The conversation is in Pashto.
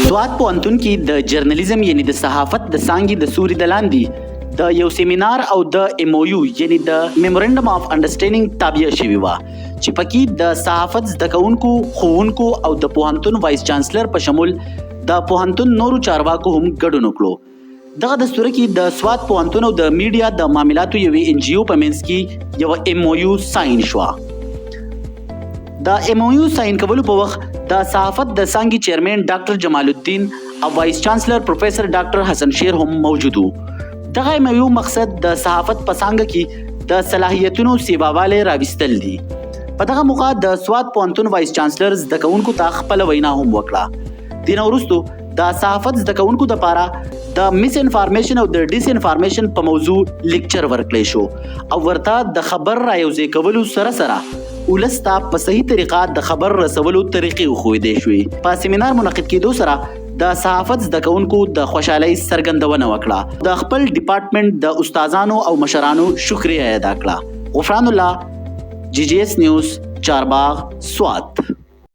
سوات پوهنتون کې د جرنالیزم یعنی د صحافت د څانګې د سوري د لاندې د یو سیمینار او د MOU یعنی د میمورندم اف انډرسټینډینګ تابع شوی و چې پکې د صحافت زده کوونکو ښوونکو او د پوهنتون وایس چانسلر په شمول د پوهنتون نورو چارواکو هم ګډون وکړو. دغه دستور کې د سوات پوهنتون او د میډیا د معاملاتو یوې NGO په منځ کې یو MOU ساين شو. د MOU ساين کولو په وخت د صحافت د څانګې چیرمن ډاکټر جمال الدین او وایس چانسلر پروفیسور ډاکټر حسن شیر هم موجود وو. دغه MOU مقصد د صحافت په څانګه کې د صلاحیتونو سیواواله راوستل دي. په دغه موخه د سوات پوهنتون وایس چانسلر زده کوونکو ته خپل وینا هم وکړه. دین وروسته د صحافت زده کوونکو لپاره د میس انفارمیشن او د ډیس انفارمیشن په موضوع لیکچر ورکړی شو او ورته د خبر رايوځي کولو سره ولستا په صحیح طریقه د خبر رسولو طریقې خوښې شوې. په سیمینار منعقد کېدو سره د صحافت زده کوونکو د خوشحالۍ څرګندونه وکړه. د خپل ډپارټمنټ د استادانو او مشرانو شکریه ادا کړه. غفران الله GGS نیوز چارباغ سوات.